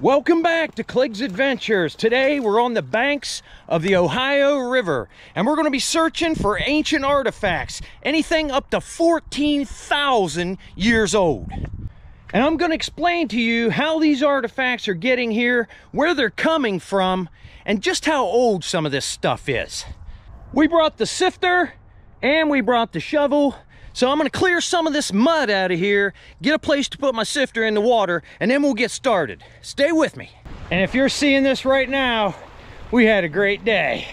Welcome back to Clegg's Adventures. Today we're on the banks of the Ohio River and we're going to be searching for ancient artifacts, anything up to 14,000 years old. And I'm going to explain to you how these artifacts are getting here, where they're coming from, and just how old some of this stuff is. We brought the sifter and we brought the shovel. So I'm going to clear some of this mud out of here, get a place to put my sifter in the water, and then we'll get started. Stay with me. And if you're seeing this right now, we had a great day.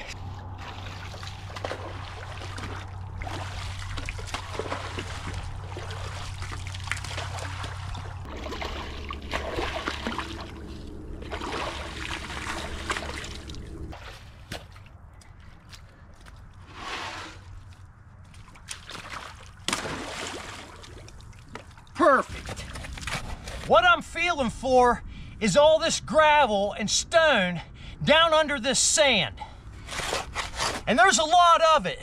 Perfect. What I'm feeling for is all this gravel and stone down under this sand. And there's a lot of it.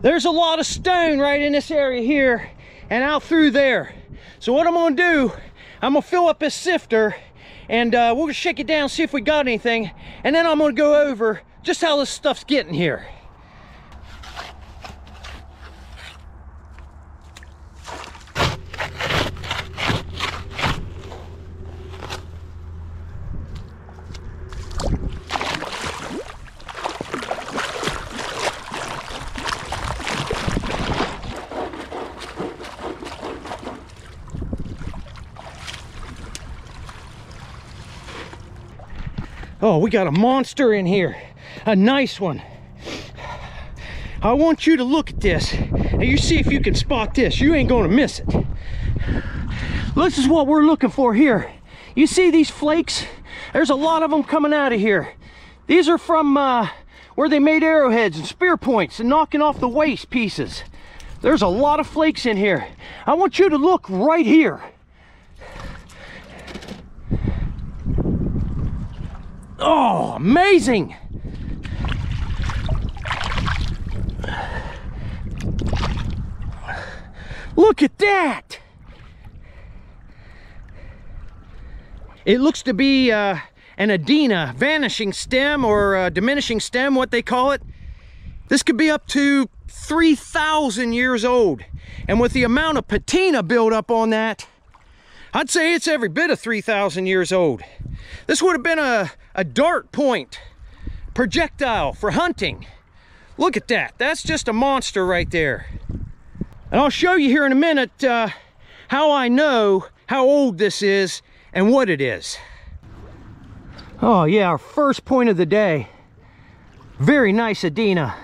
There's a lot of stone right in this area here and out through there. So what I'm gonna do, I'm gonna fill up this sifter and we're gonna shake it down, see if we got anything. And then I'm gonna go over just how this stuff's getting here. Oh, we got a monster in here, a nice one. I want you to look at this and you see if you can spot this. You ain't gonna miss it. This is what we're looking for here. You see these flakes? There's a lot of them coming out of here. These are from where they made arrowheads and spear points and knocking off the waste pieces. There's a lot of flakes in here. I want you to look right here. Oh, amazing! Look at that! It looks to be an Adena, vanishing stem or diminishing stem, what they call it. This could be up to 3,000 years old. And with the amount of patina built up on that, I'd say it's every bit of 3,000 years old. This would have been a dart point projectile for hunting. Look at that. That's just a monster right there. And I'll show you here in a minute how I know how old this is and what it is. Oh yeah, our first point of the day. Very nice Adena.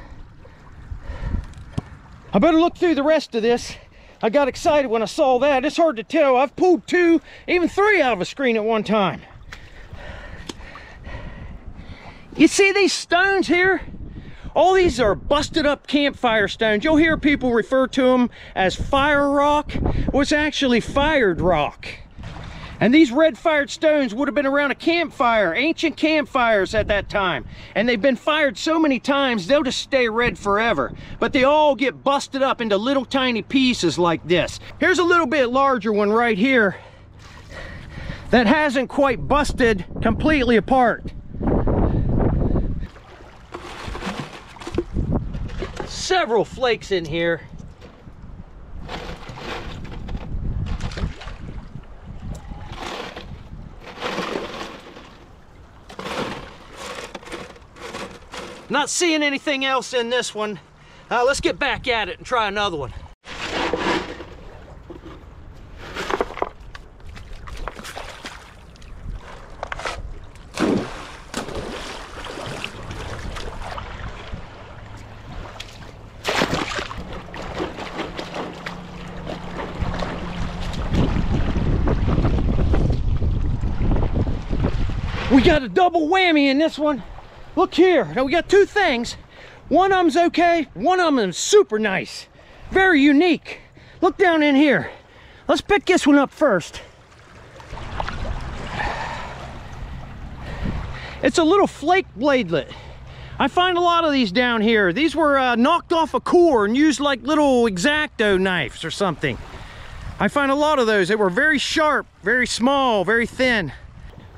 I better look through the rest of this. I got excited when I saw that. It's hard to tell. I've pulled 2, even 3 out of a screen at one time. You see these stones here? All these are busted up campfire stones. You'll hear people refer to them as fire rock. Well, it's actually fired rock. And these red fired stones would have been around a campfire, ancient campfires at that time. And they've been fired so many times, they'll just stay red forever. But they all get busted up into little tiny pieces like this. Here's a little bit larger one right here that hasn't quite busted completely apart. Several flakes in here. Not seeing anything else in this one. Let's get back at it and try another one. We got a double whammy in this one. Look here, now we got 2 things. One of them's okay, one of them is super nice. Very unique. Look down in here. Let's pick this one up first. It's a little flake bladelet. I find a lot of these down here. These were knocked off a core and used like little X-Acto knives or something. I find a lot of those. They were very sharp, very small, very thin.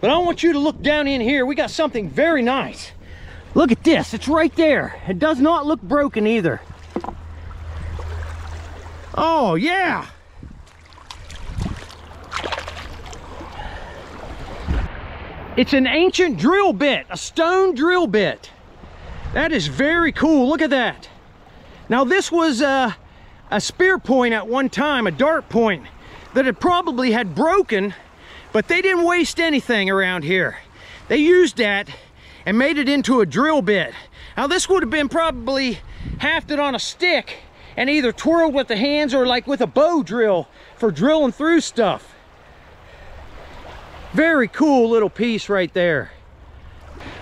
But I want you to look down in here. We got something very nice. Look at this, it's right there. It does not look broken either. Oh yeah. It's an ancient drill bit, a stone drill bit. That is very cool, look at that. Now this was a spear point at one time, a dart point that had probably had broken, but they didn't waste anything around here. They used that and made it into a drill bit. Now this would have been probably hafted on a stick and either twirled with the hands or like with a bow drill for drilling through stuff. Very cool little piece right there.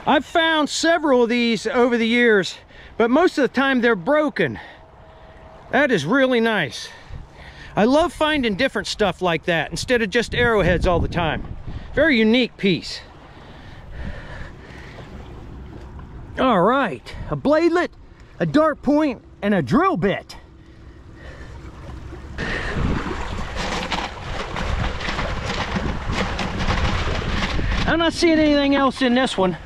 I've found several of these over the years, but most of the time they're broken. That is really nice. I love finding different stuff like that instead of just arrowheads all the time. Very unique piece. All right, a bladelet, a dart point, and a drill bit. I'm not seeing anything else in this one.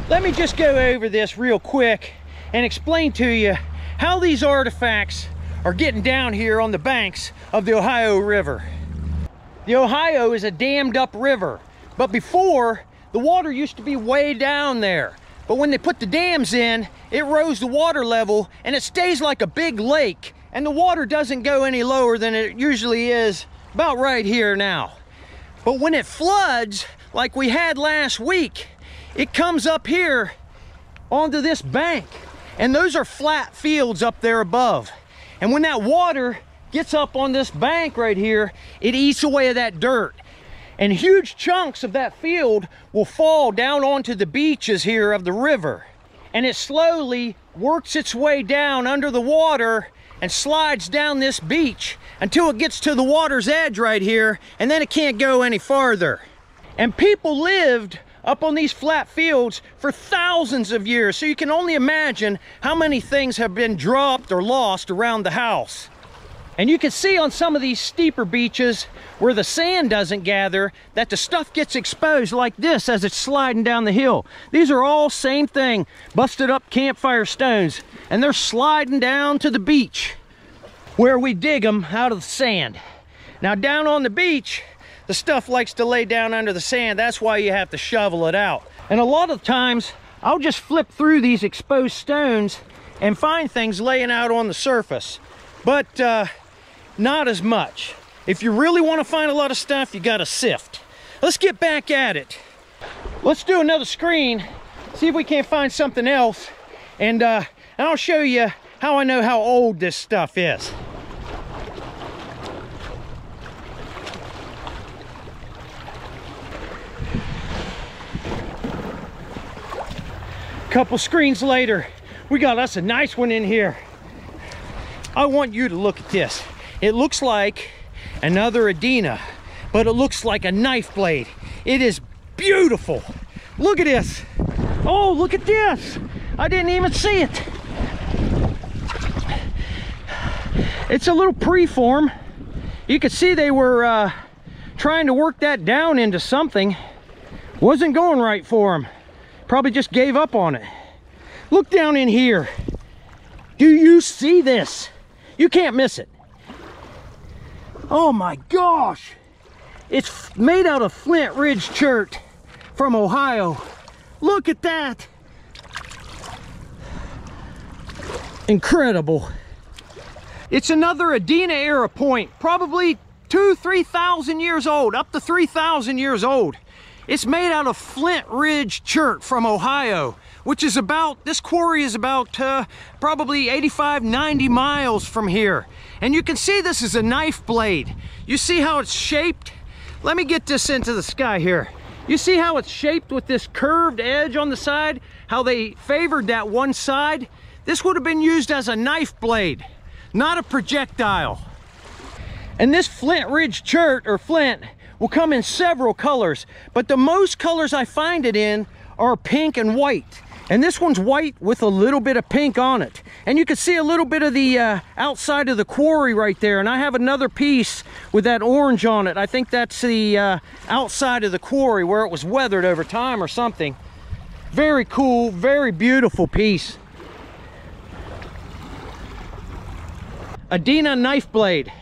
Let me just go over this real quick and explain to you how these artifacts are getting down here on the banks of the Ohio River. The Ohio is a dammed up river, but before, the water used to be way down there. But when they put the dams in, it rose the water level and it stays like a big lake, and the water doesn't go any lower than it usually is about right here now. But when it floods, like we had last week, it comes up here onto this bank, and those are flat fields up there above. And when that water gets up on this bank right here, it eats away at that dirt. And huge chunks of that field will fall down onto the beaches here of the river. And it slowly works its way down under the water and slides down this beach until it gets to the water's edge right here, and then it can't go any farther. And people lived up on these flat fields for thousands of years, so you can only imagine how many things have been dropped or lost around the house. And you can see on some of these steeper beaches where the sand doesn't gather that the stuff gets exposed like this as it's sliding down the hill. These are all same thing, busted up campfire stones, and they're sliding down to the beach where we dig them out of the sand. Now down on the beach, the stuff likes to lay down under the sand. That's why you have to shovel it out. And a lot of times I'll just flip through these exposed stones and find things laying out on the surface, but not as much. If you really want to find a lot of stuff, you got to sift. Let's get back at it. Let's do another screen, see if we can't find something else, and I'll show you how I know how old this stuff is. Couple screens later, we got us a nice one in here. I want you to look at this. It looks like another Adena, but it looks like a knife blade. It is beautiful. Look at this. Oh, look at this. I didn't even see it. It's a little preform. You can see they were trying to work that down into something. Wasn't going right for them. Probably just gave up on it. Look down in here. Do you see this? You can't miss it. Oh my gosh. It's made out of Flint Ridge chert from Ohio. Look at that. Incredible. It's another Adena era point, probably 2,000-3,000 years old, up to 3,000 years old. It's made out of Flint Ridge chert from Ohio, which is about, this quarry is about probably 85-90 miles from here. And you can see this is a knife blade. You see how it's shaped? Let me get this into the sky here. You see how it's shaped with this curved edge on the side? How they favored that one side? This would have been used as a knife blade, not a projectile. And this Flint Ridge chert, or flint, will come in several colors, but the most colors I find it in are pink and white. And this one's white with a little bit of pink on it. And you can see a little bit of the outside of the quarry right there. And I have another piece with that orange on it. I think that's the outside of the quarry where it was weathered over time or something. Very cool, very beautiful piece. Adena knife blade.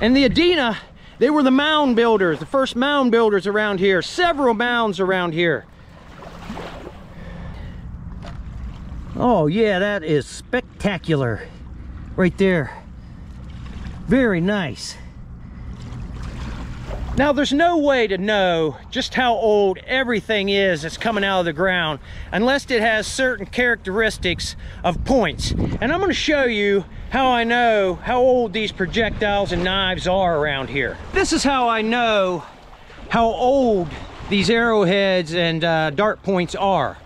And the Adena, they were the mound builders, the first mound builders around here. Several mounds around here. Oh yeah, that is spectacular right there. Very nice. Now there's no way to know just how old everything is that's coming out of the ground unless it has certain characteristics of points. And I'm going to show you how I know how old these projectiles and knives are around here. This is how I know how old these arrowheads and dart points are.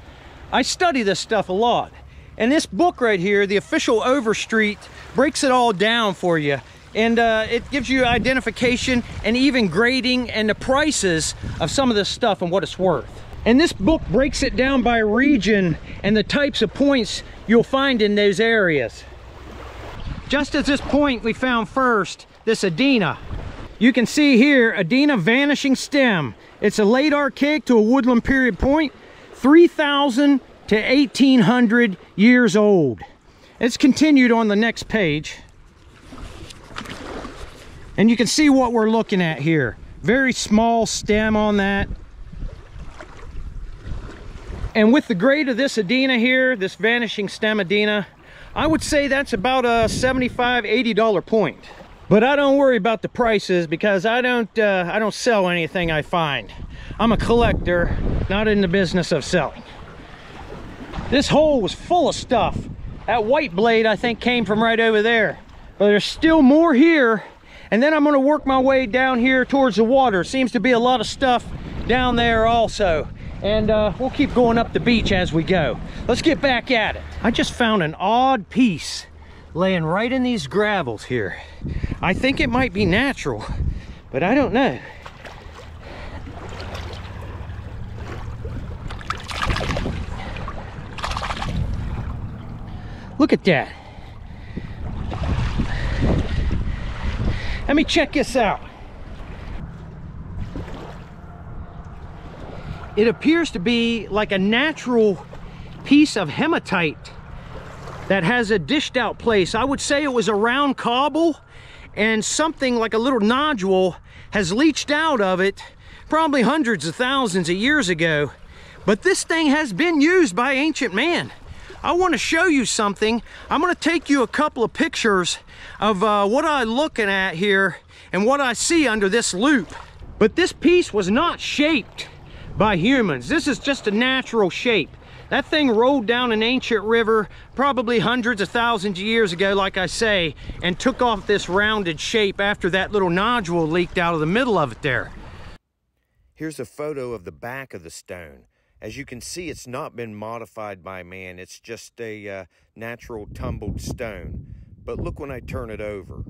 I study this stuff a lot. And this book right here, the official Overstreet, breaks it all down for you. And it gives you identification and even grading and the prices of some of this stuff and what it's worth. And this book breaks it down by region and the types of points you'll find in those areas. Just as this point we found first, this Adena. You can see here, Adena Vanishing Stem. It's a late archaic to a woodland period point, 3,000 to 1,800 years old. It's continued on the next page. And you can see what we're looking at here. Very small stem on that. And with the grade of this Adena here, this Vanishing Stem Adena, I would say that's about a $75, $80 point. But I don't worry about the prices because I don't sell anything I find. I'm a collector, not in the business of selling. This hole was full of stuff. That white blade, I think, came from right over there. But there's still more here. And then I'm going to work my way down here towards the water. Seems to be a lot of stuff down there also. And we'll keep going up the beach as we go. Let's get back at it. I just found an odd piece laying right in these gravels here. I think it might be natural, but I don't know. Look at that. Let me check this out. It appears to be like a natural piece of hematite that has a dished out place. I would say it was a round cobble and something like a little nodule has leached out of it probably hundreds of thousands of years ago. But this thing has been used by ancient man. I want to show you something. I'm going to take you a couple of pictures of what I'm looking at here and what I see under this loop. But this piece was not shaped by humans. This is just a natural shape. That thing rolled down an ancient river probably hundreds of thousands of years ago, like I say, and took off this rounded shape after that little nodule leaked out of the middle of it there. Here's a photo of the back of the stone. As you can see, it's not been modified by man. It's just a natural tumbled stone. But look when I turn it over.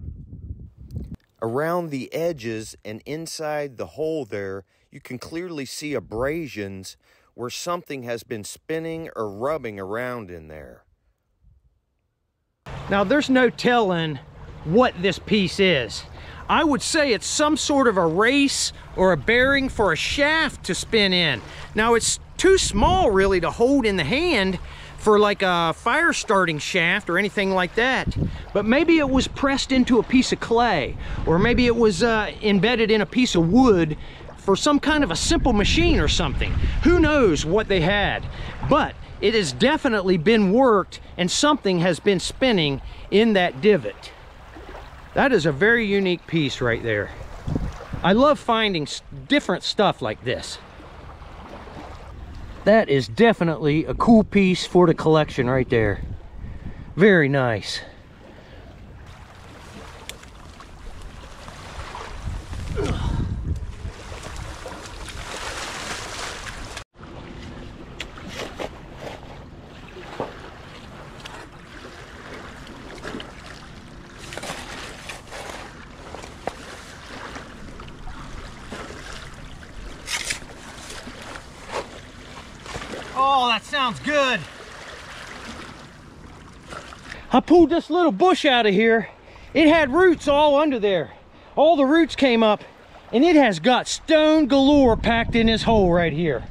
Around the edges and inside the hole there, you can clearly see abrasions where something has been spinning or rubbing around in there. Now, there's no telling what this piece is. I would say it's some sort of a race or a bearing for a shaft to spin in. Now, it's too small really to hold in the hand for like a fire starting shaft or anything like that. But maybe it was pressed into a piece of clay, or maybe it was embedded in a piece of wood for some kind of a simple machine or something. Who knows what they had, but it has definitely been worked and something has been spinning in that divot. That is a very unique piece right there. I love finding different stuff like this. That is definitely a cool piece for the collection right there. Very nice. Oh, that sounds good. I pulled this little bush out of here. It had roots all under there. All the roots came up, and it has got stone galore packed in this hole right here.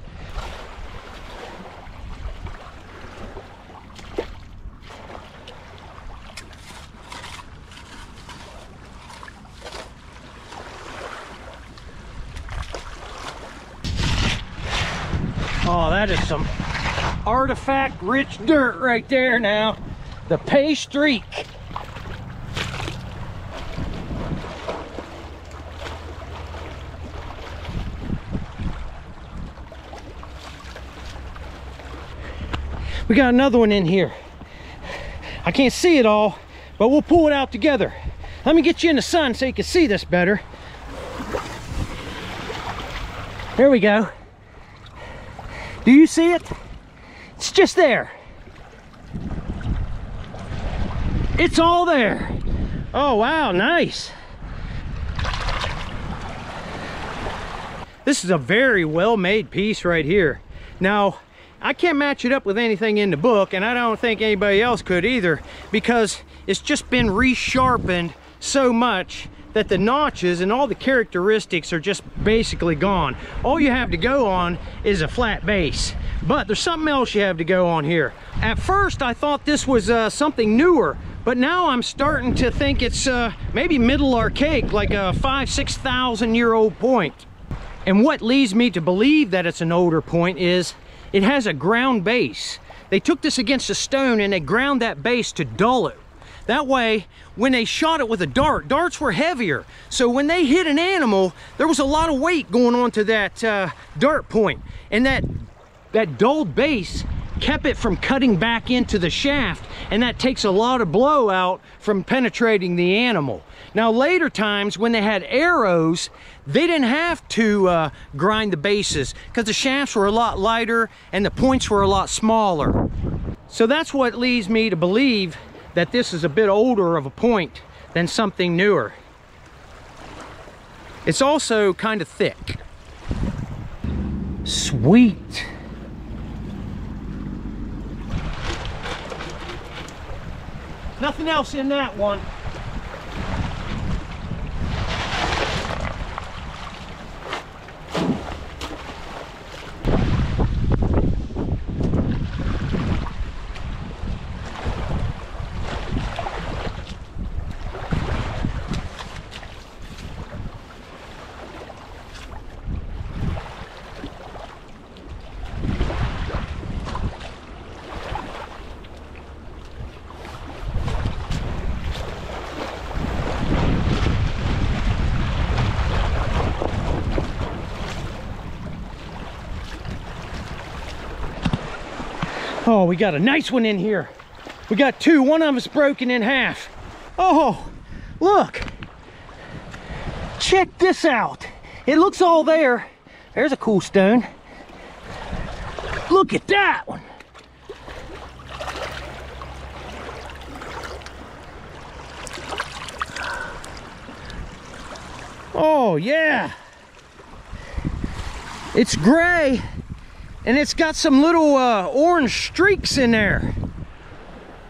Oh, that is some artifact-rich dirt right there now. The pay streak. We got another one in here. I can't see it all, but we'll pull it out together. Let me get you in the sun so you can see this better. There we go. Do you see it? It's just there. It's all there. Oh, wow, nice. This is a very well-made piece right here. Now, I can't match it up with anything in the book, and I don't think anybody else could either, because it's just been resharpened so much that the notches and all the characteristics are just basically gone. All you have to go on is a flat base, but there's something else you have to go on here. At first I thought this was something newer, but now I'm starting to think it's maybe middle archaic, like a 5,000–6,000 year old point. And what leads me to believe that it's an older point is it has a ground base. They took this against a stone and they ground that base to dull it. That way, when they shot it with a dart, darts were heavier. So when they hit an animal, there was a lot of weight going on to that dart point. And that dulled base kept it from cutting back into the shaft. And that takes a lot of blow out from penetrating the animal. Now later times, when they had arrows, they didn't have to grind the bases because the shafts were a lot lighter and the points were a lot smaller. So that's what leads me to believe that this is a bit older of a point than something newer. It's also kind of thick. Sweet. Nothing else in that one. Oh, we got a nice one in here. We got two. One of them is broken in half. Oh, look. Check this out. It looks all there. There's a cool stone. Look at that one. Oh, yeah. It's gray. And it's got some little orange streaks in there.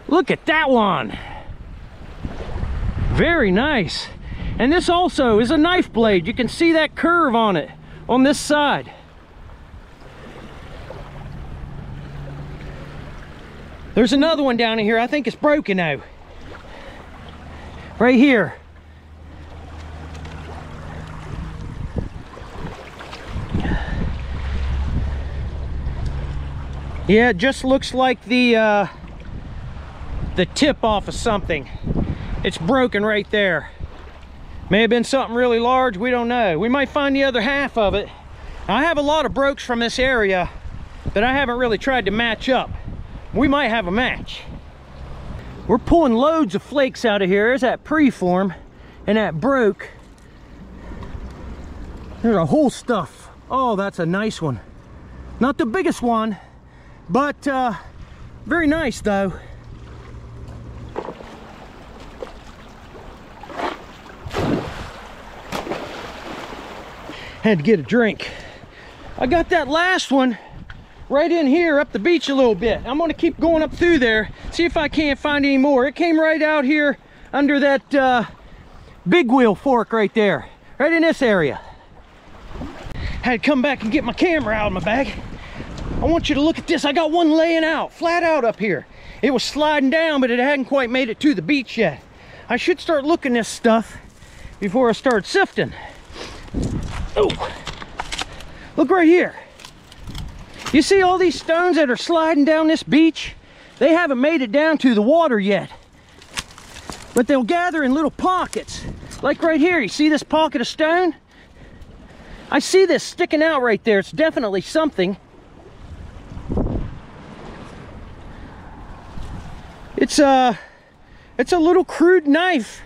Look at that one. Very nice. And this also is a knife blade. You can see that curve on it on this side. There's another one down in here. I think it's broken now. Right here. Yeah, it just looks like the tip off of something. It's broken right there. May have been something really large, we don't know. We might find the other half of it. I have a lot of brokes from this area that I haven't really tried to match up. We might have a match. We're pulling loads of flakes out of here. There's that preform and that broke. There's a whole stuff. Oh, that's a nice one. Not the biggest one, but very nice though. Had to get a drink. I got that last one right in here up the beach a little bit. I'm gonna keep going up through there, see if I can't find any more. It came right out here under that big wheel fork right there, right in this area. Had to come back and get my camera out of my bag. I want you to look at this. I got one laying out, flat out up here. It was sliding down, but it hadn't quite made it to the beach yet. I should start looking this stuff before I start sifting. Oh, look right here. You see all these stones that are sliding down this beach? They haven't made it down to the water yet, but they'll gather in little pockets. Like right here, you see this pocket of stone? I see this sticking out right there. It's definitely something. It's a little crude knife.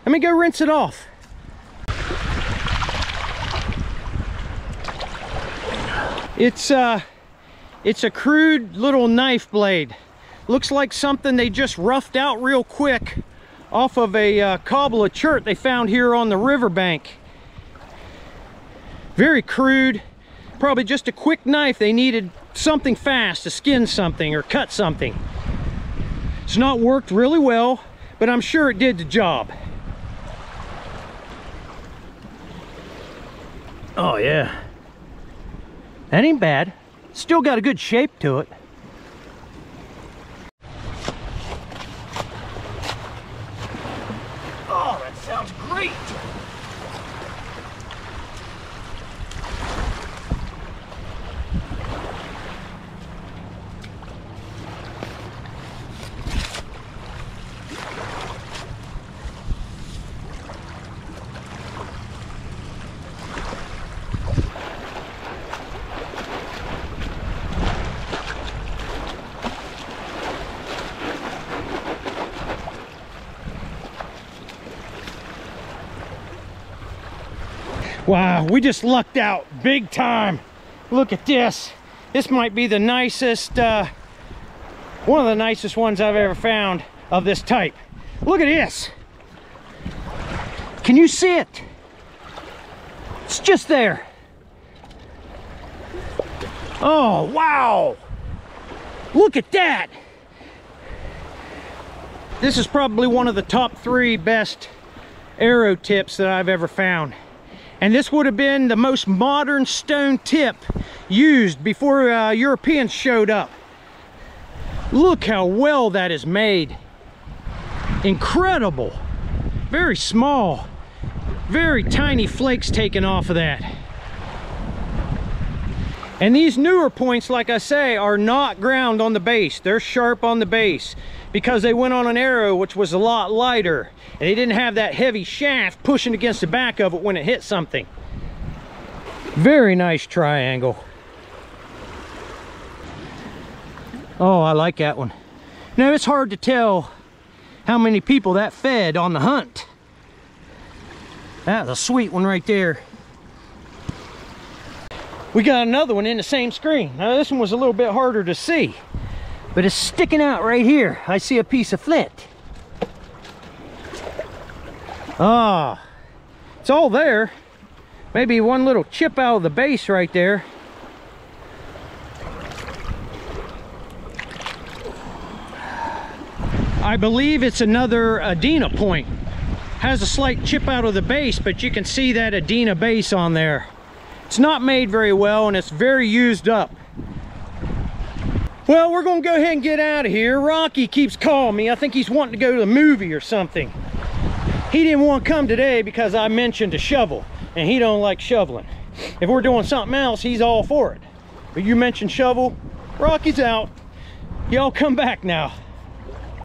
Let me go rinse it off. It's a crude little knife blade. Looks like something they just roughed out real quick off of a cobble of chert they found here on the riverbank. Very crude, probably just a quick knife. They needed something fast to skin something or cut something. It's not worked really well, but I'm sure it did the job. Oh yeah, that ain't bad. Still got a good shape to it. Oh, that sounds great. Wow, we just lucked out big time. Look at this. This might be the nicest, one of the nicest ones I've ever found of this type. Look at this. Can you see it? It's just there. Oh, wow. Look at that. This is probably one of the top 3 best arrow tips that I've ever found. And this would have been the most modern stone tip used before Europeans showed up. Look how well that is made. Incredible. Very small. Very tiny flakes taken off of that. And these newer points, like I say, are not ground on the base. They're sharp on the base because they went on an arrow which was a lot lighter. And they didn't have that heavy shaft pushing against the back of it when it hit something. Very nice triangle. Oh, I like that one. Now, it's hard to tell how many people that fed on the hunt. That was a sweet one right there. We got another one in the same screen. Now, this one was a little bit harder to see, but it's sticking out right here. I see a piece of flint. Ah, it's all there. Maybe one little chip out of the base right there. I believe it's another Adena point. Has a slight chip out of the base, but you can see that Adena base on there. It's not made very well and it's very used up. Well, we're gonna go ahead and get out of here. Rocky keeps calling me. I think he's wanting to go to the movie or something. He didn't want to come today because I mentioned a shovel, and he don't like shoveling. If we're doing something else, he's all for it. But you mentioned shovel, Rocky's out. Y'all come back now.